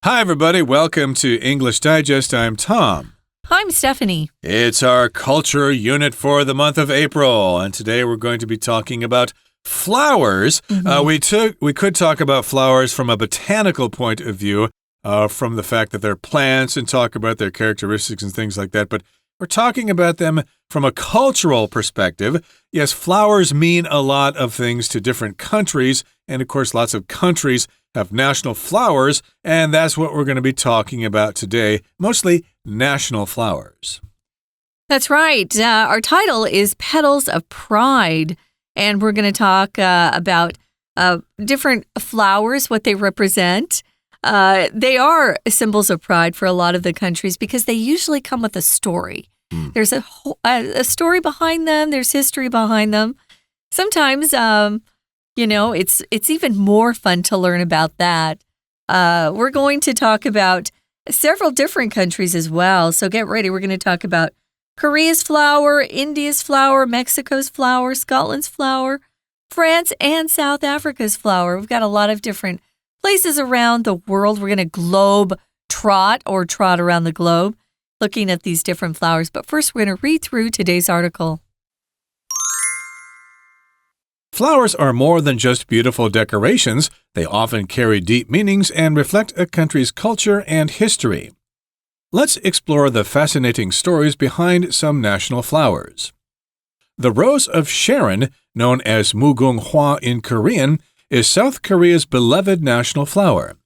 Hi, everybody. Welcome to English Digest. I'm Tom. I'm Stephanie. It's our culture unit for the month of April, and today we're going to be talking about flowers. We could talk about flowers from a botanical point of view, from the fact that they're plants and talk about their characteristics and things like that, but we're talking about them from a cultural perspective. Yes, flowers mean a lot of things to different countries, and of course, lots of countries have national flowers, and that's what we're going to be talking about today, mostly national flowers. That's right. Our title is Petals of Pride, and we're going to talk about different flowers, what they represent. They are symbols of pride for a lot of the countries because they usually come with a story. There's a story behind them. There's history behind them. Sometimes it's even more fun to learn about that. We're going to talk about several different countries as well. So get ready. We're going to talk about Korea's flower, India's flower, Mexico's flower, Scotland's flower, France and South Africa's flower. We've got a lot of different places around the world. We're going to globe trot around the globe looking at these different flowers. But first, we're going to read through today's article. Flowers are more than just beautiful decorations. They often carry deep meanings and reflect a country's culture and history. Let's explore the fascinating stories behind some national flowers. The Rose of Sharon, known as mugunghwa in Korean, is South Korea's beloved national flower.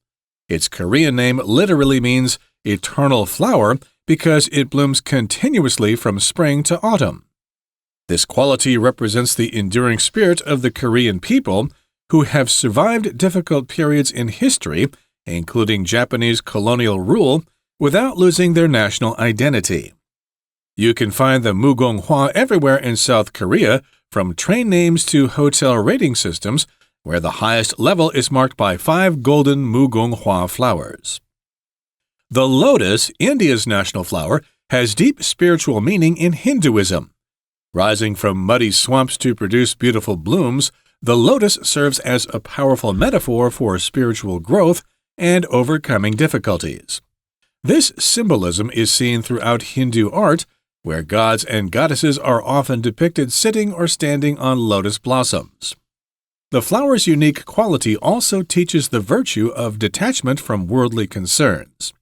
Its Korean name literally means eternal flower because it blooms continuously from spring to autumn. This quality represents the enduring spirit of the Korean people who have survived difficult periods in history, including Japanese colonial rule, without losing their national identity. You can find the mugunghwa everywhere in South Korea, from train names to hotel rating systems, where the highest level is marked by 5 golden mugunghwa flowers. The lotus, India's national flower, has deep spiritual meaning in Hinduism. Rising from muddy swamps to produce beautiful blooms, the lotus serves as a powerful metaphor for spiritual growth and overcoming difficulties. This symbolism is seen throughout Hindu art, where gods and goddesses are often depicted sitting or standing on lotus blossoms. The flower's unique quality also teaches the virtue of detachment from worldly concerns.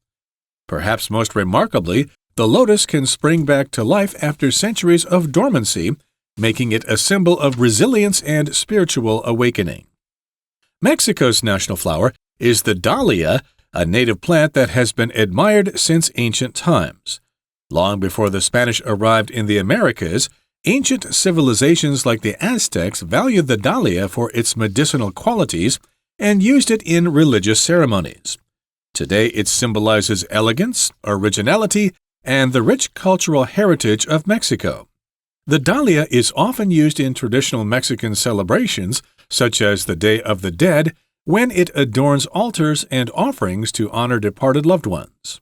Perhaps most remarkably, the lotus can spring back to life after centuries of dormancy, making it a symbol of resilience and spiritual awakening. Mexico's national flower is the dahlia, a native plant that has been admired since ancient times. Long before the Spanish arrived in the Americas, ancient civilizations like the Aztecs valued the dahlia for its medicinal qualities and used it in religious ceremonies. Today, it symbolizes elegance, originality, and the rich cultural heritage of Mexico. The dahlia is often used in traditional Mexican celebrations, such as the Day of the Dead, when it adorns altars and offerings to honor departed loved ones.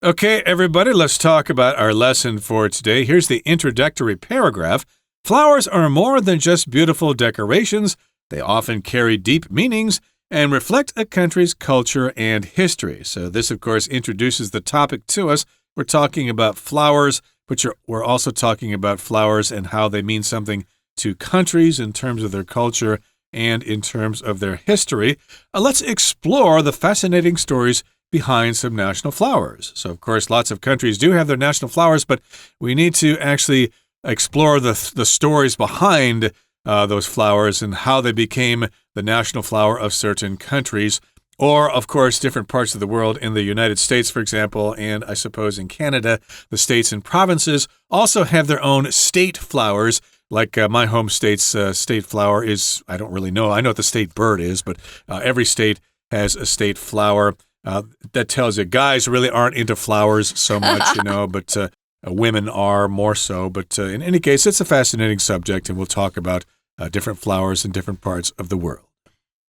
Okay, everybody, let's talk about our lesson for today. Here's the introductory paragraph. Flowers are more than just beautiful decorations. They often carry deep meanings and reflect a country's culture and history. So this, of course, introduces the topic to us. We're talking about flowers, but we're also talking about flowers and how they mean something to countries in terms of their culture and in terms of their history. Let's explore the fascinating stories behind some national flowers. So, of course, lots of countries do have their national flowers, but we need to actually explore the stories behind those flowers and how they became the national flower of certain countries, or, of course, different parts of the world. In the United States, for example, and I suppose in Canada, the states and provinces also have their own state flowers. Like my home state's state flower is, I don't really know. I know what the state bird is, but every state has a state flower. That tells you guys really aren't into flowers so much, but women are more so. But in any case, it's a fascinating subject, and we'll talk about different flowers in different parts of the world.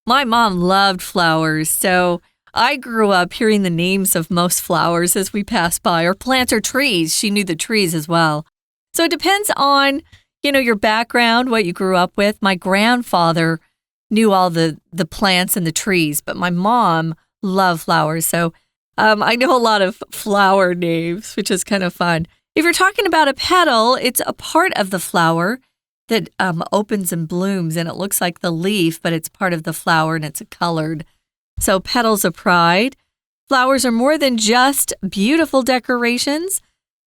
My mom loved flowers, so I grew up hearing the names of most flowers as we passed by, or plants or trees. She knew the trees as well. So it depends on, your background, what you grew up with. My grandfather knew all the plants and the trees, but my mom loved flowers. So I know a lot of flower names, which is kind of fun. If you're talking about a petal, it's a part of the flower that opens and blooms, and it looks like the leaf, but it's part of the flower and it's colored. So petals of pride. Flowers are more than just beautiful decorations.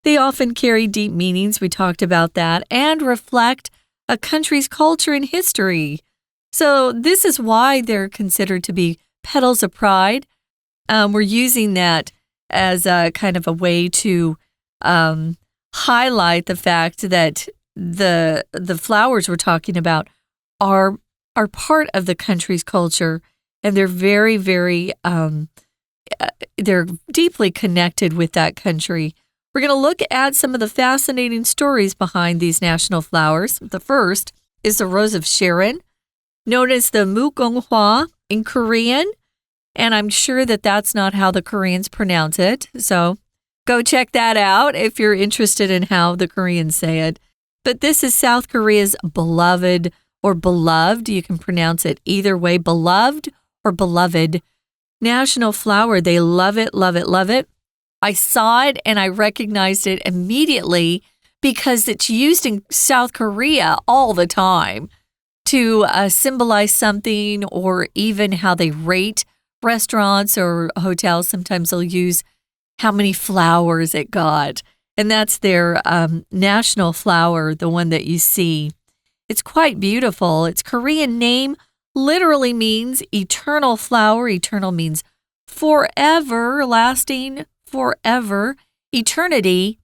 They often carry deep meanings, we talked about that, and reflect a country's culture and history. So this is why they're considered to be petals of pride. We're using that as a kind of a way to highlight the fact that the flowers we're talking about are part of the country's culture, and they're very, very they're deeply connected with that country. We're going to look at some of the fascinating stories behind these national flowers. The first is the Rose of Sharon, known as the Mugonghwa in Korean, and I'm sure that that's not how the Koreans pronounce it. So go check that out if you're interested in how the Koreans say it. But this is South Korea's beloved or beloved. You can pronounce it either way, beloved or beloved. National flower. They love it, love it, love it. I saw it and I recognized it immediately because it's used in South Korea all the time to symbolize something, or even how they rate restaurants or hotels. Sometimes they'll use how many flowers it got. And that's their national flower, the one that you see. It's quite beautiful. Its Korean name literally means eternal flower. Eternal means forever, lasting, forever. Eternity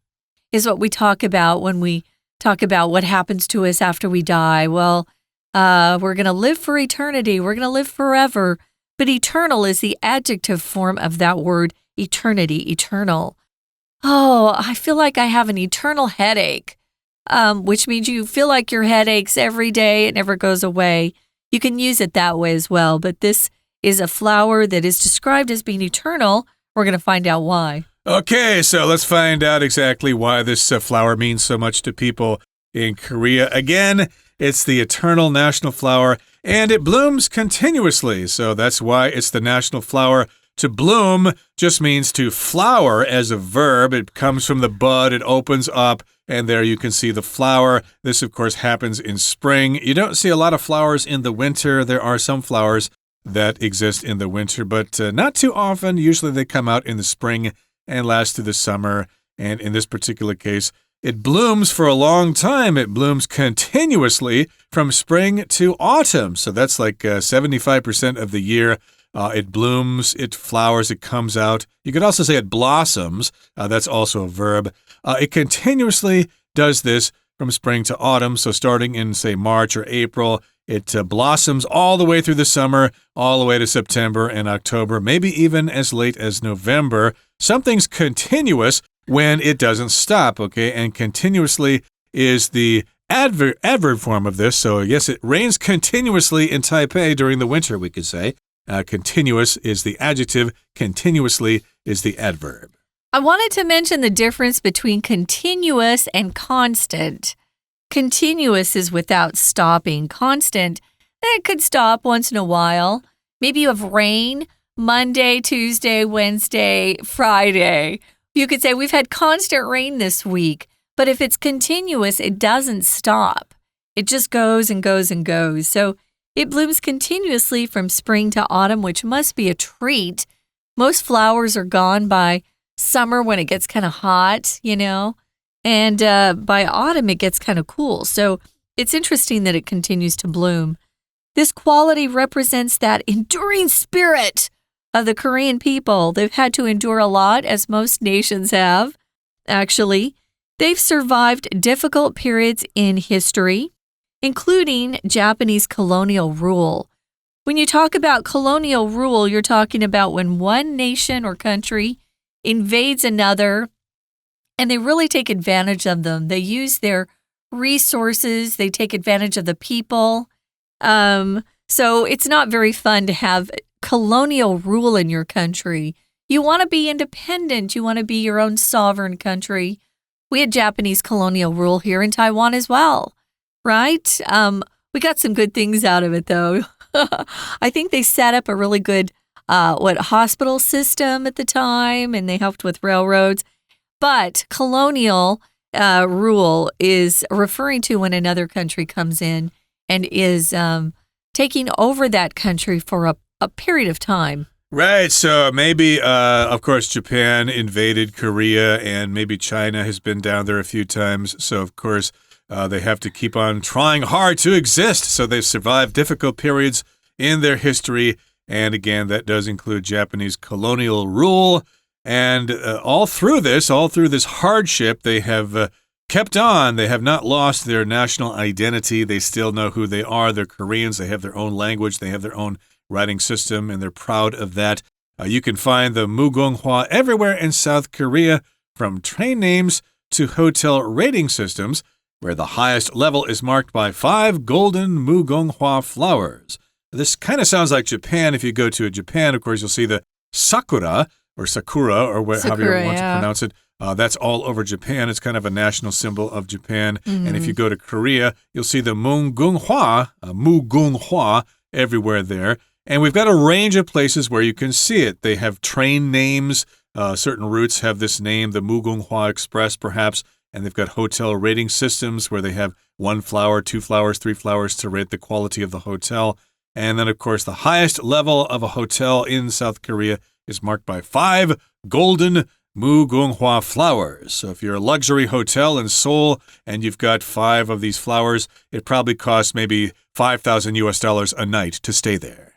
is what we talk about when we talk about what happens to us after we die. Well, we're going to live for eternity. We're going to live forever. But eternal is the adjective form of that word, eternity, eternal. Oh, I feel like I have an eternal headache, which means you feel like your headaches every day. It never goes away. You can use it that way as well. But this is a flower that is described as being eternal. We're going to find out why. Okay, so let's find out exactly why this flower means so much to people in Korea. Again, it's the eternal national flower, and it blooms continuously. So that's why it's the national flower. To bloom just means to flower as a verb. It comes from the bud, it opens up, and there you can see the flower. This, of course, happens in spring. You don't see a lot of flowers in the winter. There are some flowers that exist in the winter, but not too often. Usually they come out in the spring and last through the summer. And in this particular case, it blooms for a long time. It blooms continuously from spring to autumn. So that's like 75% of the year. It blooms, it flowers, it comes out. You could also say it blossoms. That's also a verb. It continuously does this from spring to autumn. So starting in, say, March or April, it blossoms all the way through the summer, all the way to September and October, maybe even as late as November. Something's continuous when it doesn't stop, okay? And continuously is the adverb form of this. So yes, it rains continuously in Taipei during the winter, we could say. Continuous is the adjective, continuously is the adverb. I wanted to mention the difference between continuous and constant. Continuous is without stopping. Constant, it could stop once in a while. Maybe you have rain Monday, Tuesday, Wednesday, Friday. You could say we've had constant rain this week, but if it's continuous, it doesn't stop. It just goes and goes and goes. So it blooms continuously from spring to autumn, which must be a treat. Most flowers are gone by summer when it gets kind of hot, you know, and by autumn it gets kind of cool. So it's interesting that it continues to bloom. This quality represents that enduring spirit of the Korean people. They've had to endure a lot, as most nations have, actually. They've survived difficult periods in history, including Japanese colonial rule. When you talk about colonial rule, you're talking about when one nation or country invades another, and they really take advantage of them. They use their resources. They take advantage of the people. So it's not very fun to have colonial rule in your country. You want to be independent. You want to be your own sovereign country. We had Japanese colonial rule here in Taiwan as well, right? We got some good things out of it, though. I think they set up a really good hospital system at the time, and they helped with railroads. But colonial rule is referring to when another country comes in and is taking over that country for a period of time. Right, so maybe, of course, Japan invaded Korea, and maybe China has been down there a few times. So, of course, they have to keep on trying hard to exist. So they've survived difficult periods in their history. And again, that does include Japanese colonial rule. And all through this hardship, they have kept on. They have not lost their national identity. They still know who they are. They're Koreans. They have their own language. They have their own writing system, and they're proud of that. You can find the mugunghwa everywhere in South Korea, from train names to hotel rating systems, where the highest level is marked by 5 golden mugunghwa flowers. This kind of sounds like Japan. If you go to Japan, of course, you'll see the sakura, or however you want to pronounce it. That's all over Japan. It's kind of a national symbol of Japan. Mm-hmm. And if you go to Korea, you'll see the mugunghwa everywhere there. And we've got a range of places where you can see it. They have train names. Certain routes have this name, the Mugunghwa Express, perhaps. And they've got hotel rating systems where they have 1 flower, 2 flowers, 3 flowers to rate the quality of the hotel. And then, of course, the highest level of a hotel in South Korea is marked by 5 golden mugunghwa flowers. So if you're a luxury hotel in Seoul and you've got 5 of these flowers, it probably costs maybe $5,000 a night to stay there.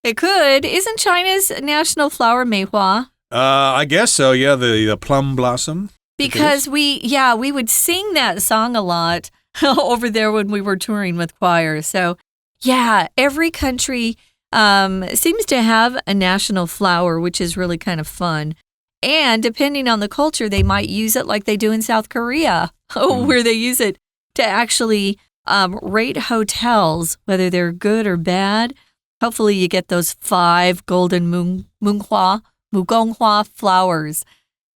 It could. Isn't China's national flower meihua? I guess so, yeah, the plum blossom. Because we would sing that song a lot over there when we were touring with choir. So, yeah, every country seems to have a national flower, which is really kind of fun. And depending on the culture, they might use it like they do in South Korea, where they use it to actually rate hotels, whether they're good or bad. Hopefully you get those 5 golden mugunghwa flowers.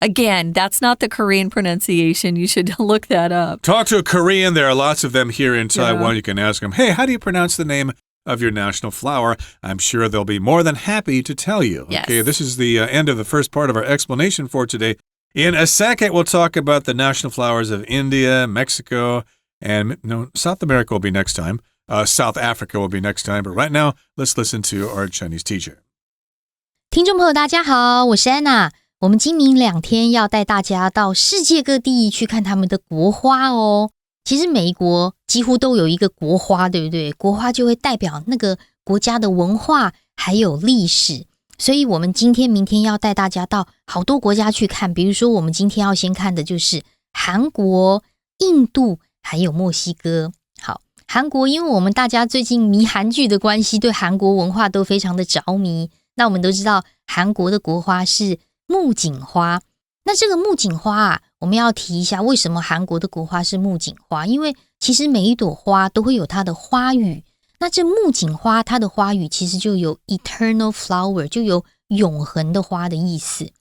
Again, that's not the Korean pronunciation. You should look that up. Talk to a Korean. There are lots of them here in Taiwan. You can ask them, hey, how do you pronounce the name of your national flower? I'm sure they'll be more than happy to tell you. Yes. Okay, this is the end of the first part of our explanation for today. In a second, we'll talk about the national flowers of India, Mexico, and South America will be next time. South Africa will be next time. But right now, let's listen to our Chinese teacher. 听众朋友大家好，我是安娜。我们今明2天要带大家到世界各地去看他们的国花哦。其实每一国几乎都有一个国花，对不对？国花就会代表那个国家的文化还有历史。所以我们今天明天要带大家到好多国家去看，比如说我们今天要先看的就是韩国、印度还有墨西哥。好，韩国因为我们大家最近迷韩剧的关系，对韩国文化都非常的着迷。那我们都知道韩国的国花是木槿花。那这个木槿花啊，我们要提一下为什么韩国的国花是木槿花，因为其实每一朵花都会有它的花语。那这木槿花它的花语其实就有 eternal flower， 就有永恒的花的意思。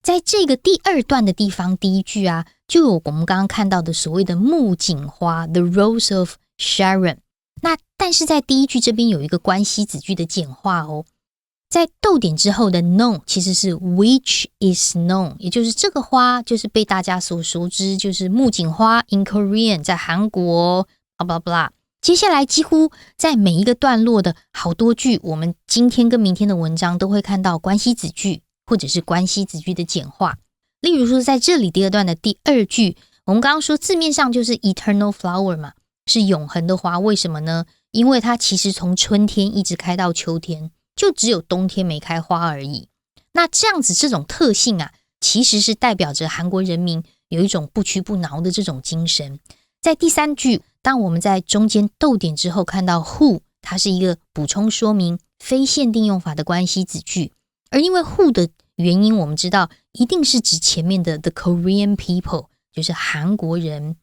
在这个第2段的地方，第1句啊，就有我们刚刚看到的所谓的木槿花 the Rose of Sharon。 那但是在第1句这边有一个关系子句的简化哦，在逗点之后的 known 其实是 which is known， 也就是这个花就是被大家所熟知，就是木槿花 in Korean， 在韩国 blah blah blah。 接下来几乎在每一个段落的好多句，我们今天跟明天的文章都会看到关系子句或者是关系子句的简化。例如说在这里第2段的第2句，我们刚刚说字面上就是 eternal flower 嘛，是永恒的花。为什么呢？因为它其实从春天一直开到秋天，就只有冬天没开花而已。那这样子这种特性啊，其实是代表着韩国人民有一种不屈不挠的这种精神。在第3句，当我们在中间逗点之后看到 who， 它是一个补充说明非限定用法的关系子句。而因为 who 的原因，我们知道一定是指前面的 the Korean people， 就是韩国人。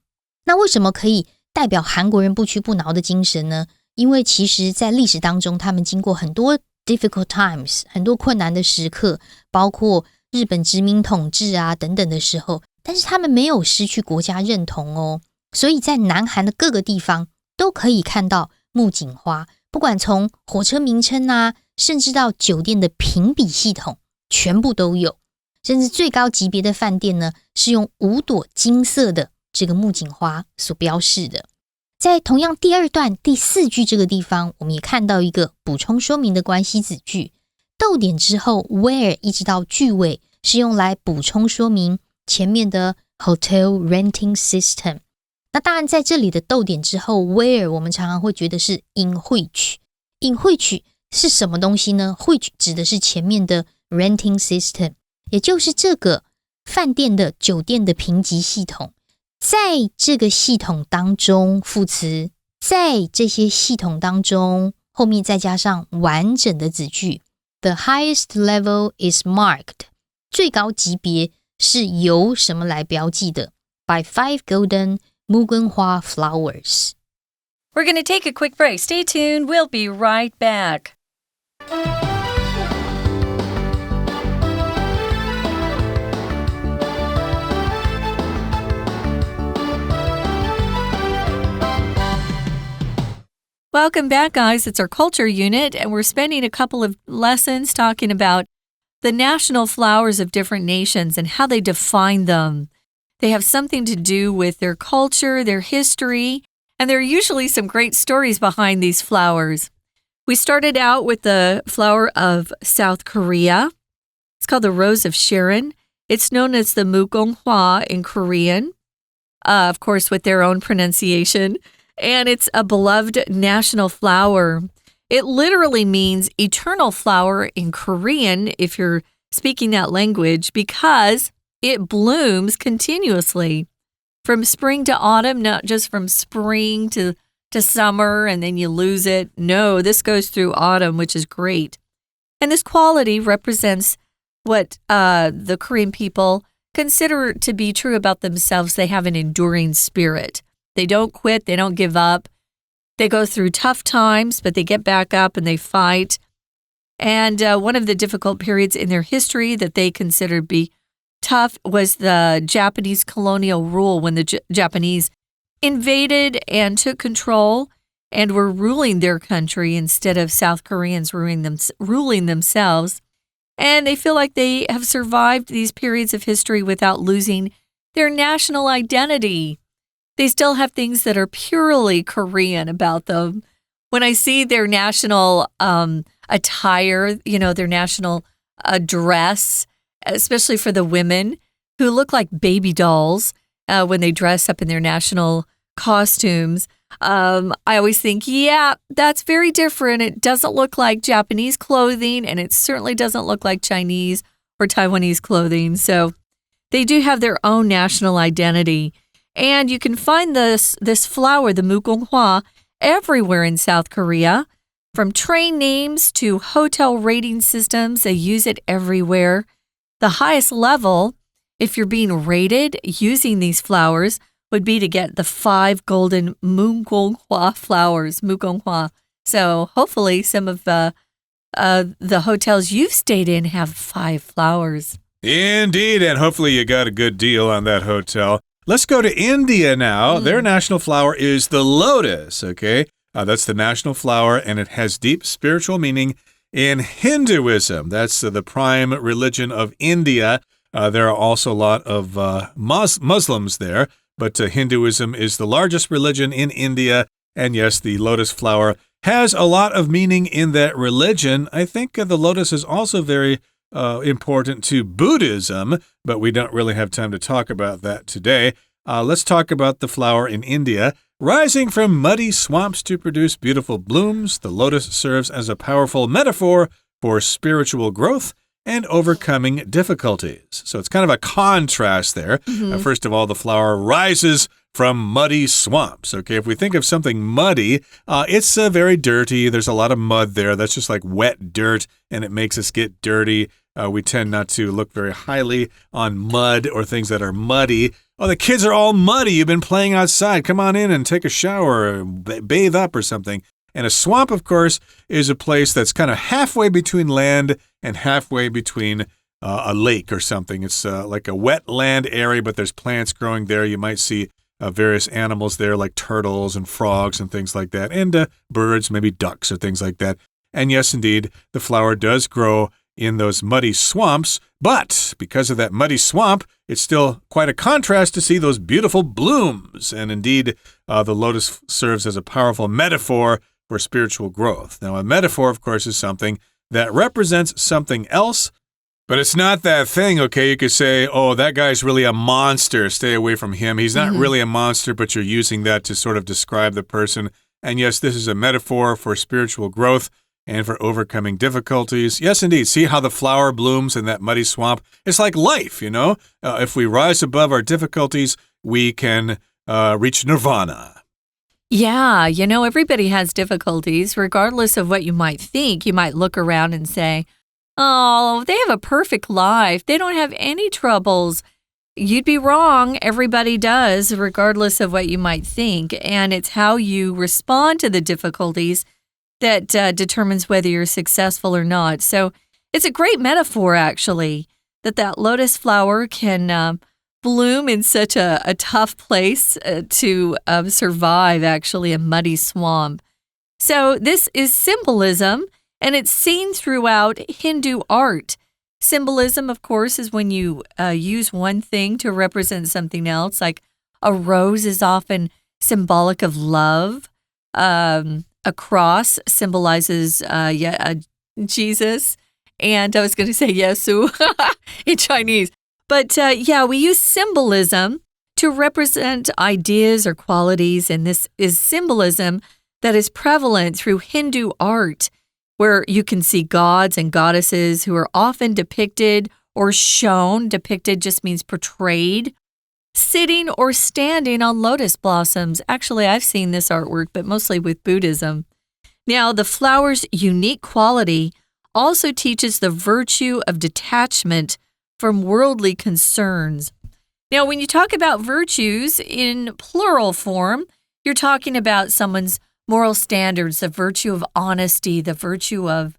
那为什么可以代表韩国人不屈不挠的精神呢？因为其实在历史当中，他们经过很多 difficult times， 很多困难的时刻，包括日本殖民统治啊等等的时候，但是他们没有失去国家认同哦。所以在南韩的各个地方都可以看到木槿花，不管从火车名称啊，甚至到酒店的评比系统，全部都有。甚至最高级别的饭店呢，是用5朵金色的这个木槿花所标示的。在同样第2段第4句这个地方，我们也看到一个补充说明的关系子句，逗点之后 where 一直到句尾是用来补充说明前面的 hotel renting system。那当然在这里的逗点之后 where 我们常常会觉得是 in which。in which 是什么东西呢？ which 指的是前面的 renting system， 也就是这个饭店的酒店的评级系统。在这个系统当中，副词在这些系统当中，后面再加上完整的子句 The highest level is marked， 最高级别是由什么来标记的？ By 5 golden 木根花 flowers。 We're going to take a quick break. Stay tuned. We'll be right back. Welcome back, guys. It's our culture unit, and we're spending a couple of lessons talking about the national flowers of different nations and how they define them. They have something to do with their culture, their history, and there are usually some great stories behind these flowers. We started out with the flower of South Korea. It's called the Rose of Sharon. It's known as the mugonghwa in Korean, of course, with their own pronunciation. And it's a beloved national flower. It literally means eternal flower in Korean, if you're speaking that language, because it blooms continuously from spring to autumn, not just from spring to summer and then you lose it. No, this goes through autumn, which is great. And this quality represents what the Korean people consider to be true about themselves. They have an enduring spirit. They don't quit. They don't give up. They go through tough times, but they get back up and they fight. And one of the difficult periods in their history that they considered to be tough was the Japanese colonial rule, when the Japanese invaded and took control and were ruling their country instead of South Koreans ruling themselves. And they feel like they have survived these periods of history without losing their national identity. They still have things that are purely Korean about them. When I see their national attire, their national dress, especially for the women who look like baby dolls when they dress up in their national costumes, I always think, yeah, that's very different. It doesn't look like Japanese clothing, and it certainly doesn't look like Chinese or Taiwanese clothing. So they do have their own national identity. And you can find this flower, the mugonghwa, everywhere in South Korea. From train names to hotel rating systems, they use it everywhere. The highest level, if you're being rated using these flowers, would be to get the 5 golden mugonghwa flowers, mugonghwa. So hopefully some of the hotels you've stayed in have 5 flowers. Indeed, and hopefully you got a good deal on that hotel. Let's go to India now. Their national flower is the lotus, okay? That's the national flower, and it has deep spiritual meaning in Hinduism. That's the prime religion of India. There are also a lot of Muslims there, but Hinduism is the largest religion in India. And yes, the lotus flower has a lot of meaning in that religion. I think the lotus is also very important to Buddhism, but we don't really have time to talk about that today. Let's talk about the flower in India. Rising from muddy swamps to produce beautiful blooms, the lotus serves as a powerful metaphor for spiritual growth and overcoming difficulties. So it's kind of a contrast there. First of all, the flower rises from muddy swamps. Okay, if we think of something muddy, it's very dirty. There's a lot of mud there. That's just like wet dirt, and it makes us get dirty. We tend not to look very highly on mud or things that are muddy. Oh, the kids are all muddy. You've been playing outside. Come on in and take a shower or bathe up or something. And a swamp, of course, is a place that's kind of halfway between land and halfway between a lake or something. It's like a wetland area, but there's plants growing there. You might see various animals there like turtles and frogs and things like that, and birds, maybe ducks or things like that. And yes, indeed, the flower does grow in those muddy swamps, but because of that muddy swamp, it's still quite a contrast to see those beautiful blooms. And indeed, the lotus serves as a powerful metaphor for spiritual growth. Now, a metaphor, of course, is something that represents something else, but it's not that thing, okay? You could say, oh, that guy's really a monster. Stay away from him. He's not really a monster, but you're using that to sort of describe the person. And yes, this is a metaphor for spiritual growth and for overcoming difficulties. Yes, indeed. See how the flower blooms in that muddy swamp? It's like life, you know? If we rise above our difficulties, we can reach nirvana. Yeah, you know, everybody has difficulties, regardless of what you might think. You might look around and say, oh, they have a perfect life. They don't have any troubles. You'd be wrong. Everybody does, regardless of what you might think. And it's how you respond to the difficulties that determines whether you're successful or not. So it's a great metaphor, actually, that lotus flower can bloom in such a tough place to survive, actually, a muddy swamp. So this is symbolism, and it's seen throughout Hindu art. Symbolism, of course, is when you use one thing to represent something else. Like a rose is often symbolic of love. A cross symbolizes Jesus. And I was going to say Yesu in Chinese. But yeah, we use symbolism to represent ideas or qualities. And this is symbolism that is prevalent through Hindu art, where you can see gods and goddesses who are often depicted or shown. Depicted just means portrayed, sitting or standing on lotus blossoms. Actually, I've seen this artwork, but mostly with Buddhism. Now, the flower's unique quality also teaches the virtue of detachment from worldly concerns. Now, when you talk about virtues in plural form, you're talking about someone's moral standards, the virtue of honesty, the virtue of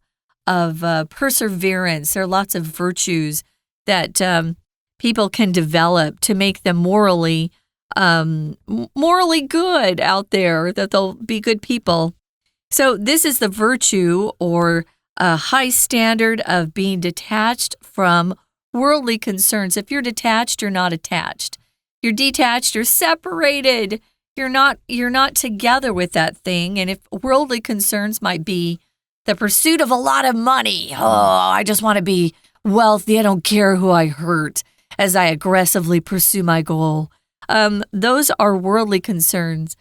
perseverance. There are lots of virtues that people can develop to make them morally good out there, that they'll be good people. So this is the virtue or a high standard of being detached from worldly concerns. If you're detached, you're not attached. You're detached, you're separated. You're not together with that thing. And if worldly concerns might be the pursuit of a lot of money. Oh, I just want to be wealthy. I don't care who I hurt as I aggressively pursue my goal. Those are worldly concerns.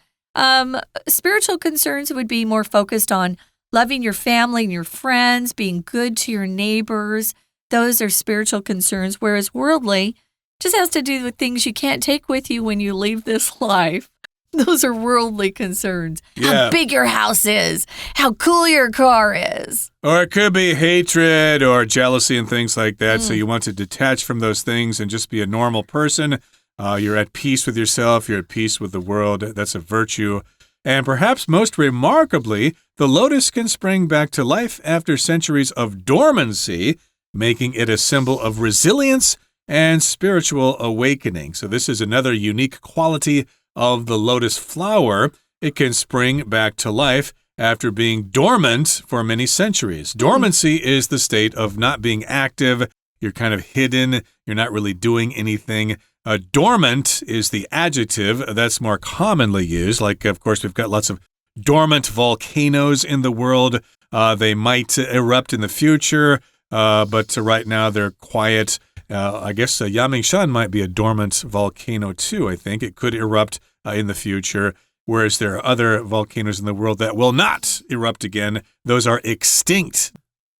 Spiritual concerns would be more focused on loving your family and your friends, being good to your neighbors. Those are spiritual concerns, whereas worldly just has to do with things you can't take with you when you leave this life. Those are worldly concerns. Yeah. How big your house is, how cool your car is. Or it could be hatred or jealousy and things like that. So you want to detach from those things and just be a normal person. You're at peace with yourself. You're at peace with the world. That's a virtue. And perhaps most remarkably, the lotus can spring back to life after centuries of dormancy, making it a symbol of resilience and spiritual awakening. So this is another unique quality of the lotus flower. It can spring back to life after being dormant for many centuries. Dormancy is the state of not being active. You're kind of hidden. You're not really doing anything. Dormant is the adjective that's more commonly used. Like, of course, we've got lots of dormant volcanoes in the world. They might erupt in the future, but right now they're quiet. I guess Yangmingshan might be a dormant volcano too, I think. It could erupt in the future, whereas there are other volcanoes in the world that will not erupt again. Those are extinct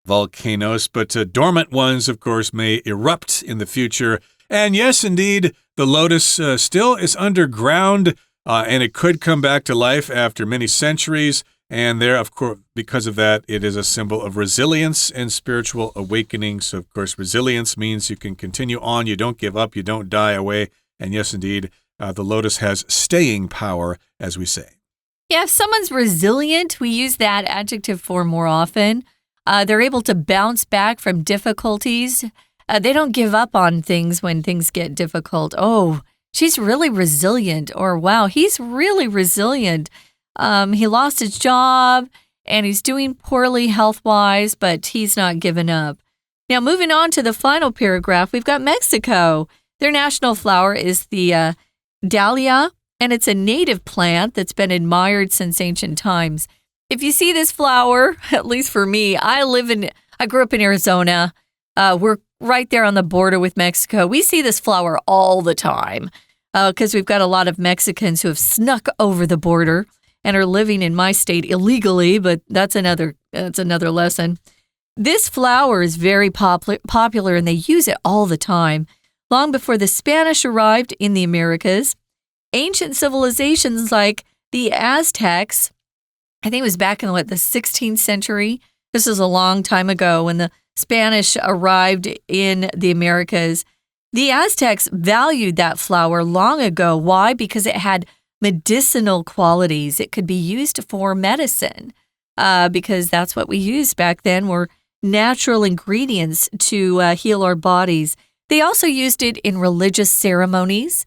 volcanoes, but dormant ones, of course, may erupt in the future. And yes, indeed, the lotus still is underground, and it could come back to life after many centuries. And there, of course, because of that, it is a symbol of resilience and spiritual awakening. So, of course, resilience means you can continue on. You don't give up. You don't die away. And yes, indeed, the lotus has staying power, as we say. Yeah, if someone's resilient, we use that adjective form more often. They're able to bounce back from difficulties. They don't give up on things when things get difficult. Oh, she's really resilient, or wow, he's really resilient. He lost his job and he's doing poorly health-wise, but he's not given up. Now, moving on to the final paragraph, we've got Mexico. Their national flower is the dahlia, and it's a native plant that's been admired since ancient times. If you see this flower, at least for me, I grew up in Arizona. We're right there on the border with Mexico. We see this flower all the time because we've got a lot of Mexicans who have snuck over the border and are living in my state illegally, but that's another lesson. This flower is very popular, and they use it all the time. Long before the Spanish arrived in the Americas, ancient civilizations like the Aztecs, I think it was back in the 16th century. This is a long time ago when the Spanish arrived in the Americas. The Aztecs valued that flower long ago. Why? Because it had medicinal qualities. It could be used for medicine because that's what we used back then were natural ingredients to heal our bodies. They also used it in religious ceremonies.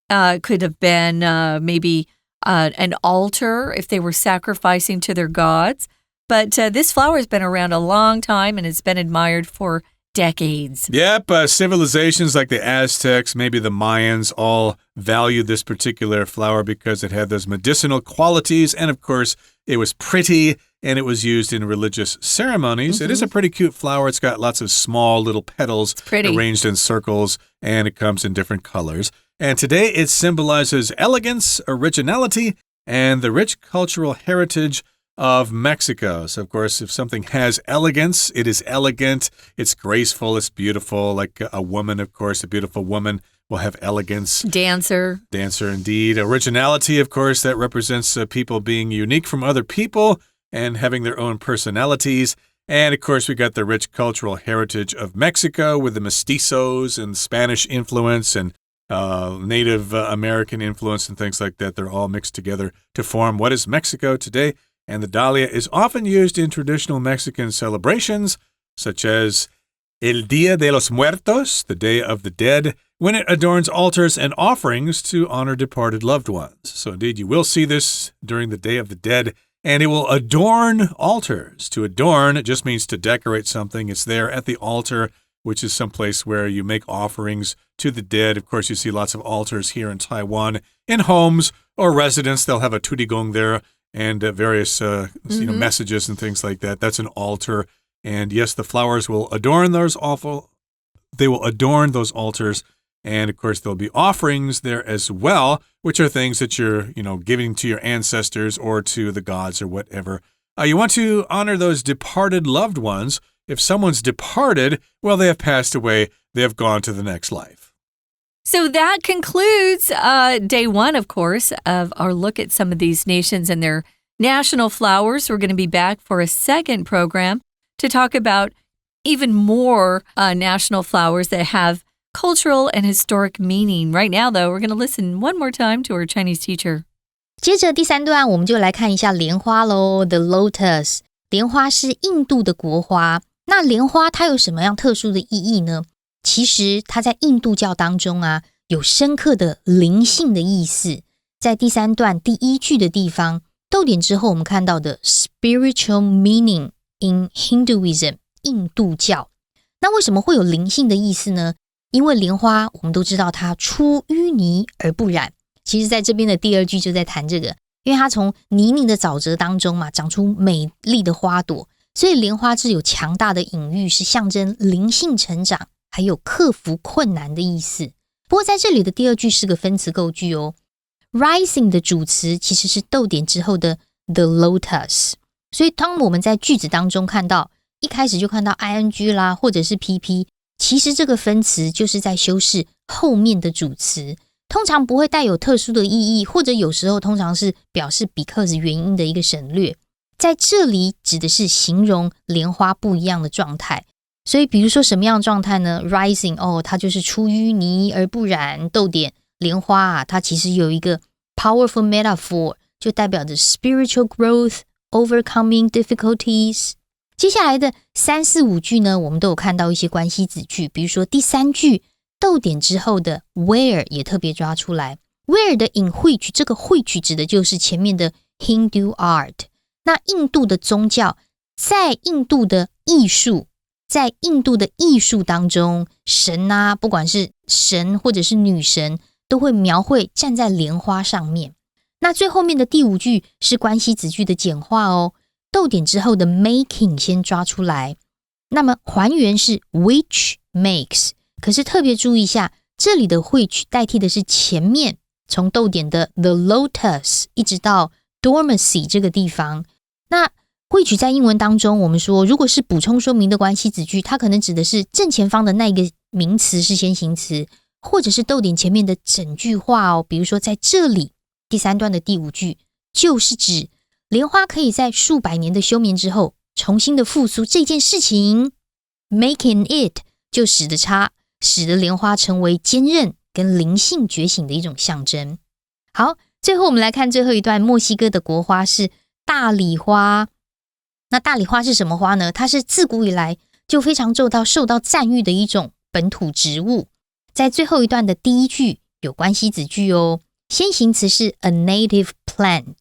Could have been maybe an altar if they were sacrificing to their gods. But this flower has been around a long time and it's been admired for decades. Yep, civilizations like the Aztecs, maybe the Mayans, all valued this particular flower because it had those medicinal qualities. And of course, it was pretty and it was used in religious ceremonies. It is a pretty cute flower. It's got lots of small little petals arranged in circles, and it comes in different colors. And today it symbolizes elegance, originality, and the rich cultural heritage of Mexico. So, of course, if something has elegance, it is elegant, it's graceful, it's beautiful. Like a woman, of course, a beautiful woman will have elegance. Dancer, indeed. Originality, of course, that represents people being unique from other people and having their own personalities. And, of course, we got the rich cultural heritage of Mexico with the mestizos and Spanish influence and Native American influence and things like that. They're all mixed together to form what is Mexico today. And the dahlia is often used in traditional Mexican celebrations, such as El Día de los Muertos, the Day of the Dead, when it adorns altars and offerings to honor departed loved ones. So indeed, you will see this during the Day of the Dead, and it will adorn altars. To adorn, it just means to decorate something. It's there at the altar, which is someplace where you make offerings to the dead. Of course, you see lots of altars here in Taiwan. In homes or residents, they'll have a tudigong there and various messages and things like that. That's an altar. And yes, the flowers will adorn those altars. And of course, there'll be offerings there as well, which are things that you're, giving to your ancestors or to the gods or whatever. You want to honor those departed loved ones. If someone's departed, well, they have passed away. They have gone to the next life. So that concludes day one, of course, of our look at some of these nations and their national flowers. We're going to be back for a second program to talk about even more national flowers that have cultural and historic meaning. Right now, though, we're going to listen one more time to our Chinese teacher. 接着第三段，我们就来看一下莲花咯 The lotus。莲花是印度的国花。那莲花它有什么样特殊的意义呢？其实它在印度教当中有深刻的灵性的意思。在第三段第一句的地方，逗点之后我们看到的 spiritual meaning in Hinduism 印度教。那为什么会有灵性的意思呢？因为莲花我们都知道它出淤泥而不染。其实在这边的第二句就在谈这个，因为它从泥泞的沼泽当中长出美丽的花朵，所以莲花是有强大的隐喻，是象征灵性成长还有克服困难的意思。不过在这里的第二句是个分词构句哦。Rising 的主词其实是逗点之后的 the lotus， 所以当我们在句子当中看到一开始就看到 ing 啦，或者是 pp， 其实这个分词就是在修饰后面的主词，通常不会带有特殊的意义，或者有时候通常是表示 because 原因的一个省略。在这里指的是形容莲花不一样的状态。所以比如说什么样的状态呢？ Rising 它就是出淤泥而不染，逗点莲花它其实有一个 powerful metaphor， 就代表着 spiritual growth, overcoming difficulties。 接下来的3、4、5句呢，我们都有看到一些关系子句，比如说第三句，逗点之后的 where 也特别抓出来。where 的 in which 这个 which 指的就是前面的 Hindu art。那印度的宗教，在印度的艺术当中，神啊，不管是神或者是女神，都会描绘站在莲花上面。那最后面的第5句是关系子句的简化哦，逗点之后的 making 先抓出来。那么还原是 which makes， 可是特别注意一下，这里的 which 代替的是前面从逗点的 the lotus 一直到 dormancy 这个地方。那which 在英文当中，我们说如果是补充说明的关系子句，它可能指的是正前方的那个名词是先行词，或者是逗点前面的整句话哦。比如说在这里第3段的第5句，就是指莲花可以在数百年的休眠之后重新的复苏这件事情。 making it 就使得莲花成为坚韧跟灵性觉醒的一种象征。好，最后我们来看最后一段，墨西哥的国花是大礼花。那大礼花是什么花呢？它是自古以来就非常受到赞誉的一种本土植物。在最后一段的第1句有关系子句哦，先行词是 a native plant，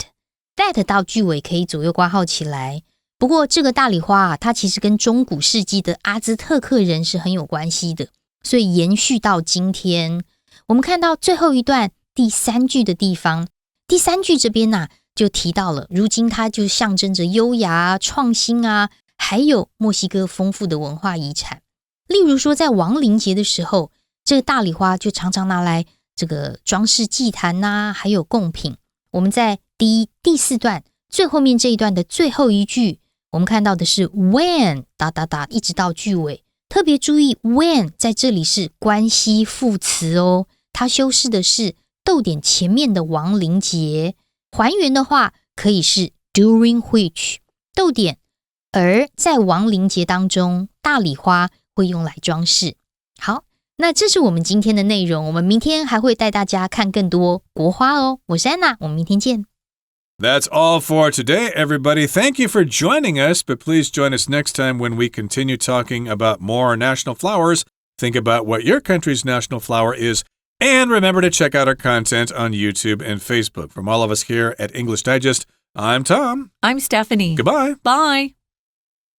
that 到句尾可以左右括号起来。不过这个大礼花啊，它其实跟中古世纪的阿兹特克人是很有关系的，所以延续到今天。我们看到最后一段第3句的地方，第3句这边啊就提到了，如今它就象征着优雅、创新啊，还有墨西哥丰富的文化遗产。例如说在亡灵节的时候，这个大礼花就常常拿来这个装饰祭坛啊，还有贡品。我们在第4段最后面这一段的最后一句，我们看到的是 when 一直到句尾。特别注意 when 在这里是关系副词哦，它修饰的是逗点前面的亡灵节。还原的话可以是 during which 逗点，而在亡灵节当中，大礼花会用来装饰。好，那这是我们今天的内容，我们明天还会带大家看更多国花哦。我是安娜，我们明天见。That's all for today, everybody. Thank you for joining us, but please join us next time when we continue talking about more national flowers. Think about what your country's national flower is, and remember to check out our content on YouTube and Facebook. From all of us here at English Digest, I'm Tom. I'm Stephanie. Goodbye. Bye.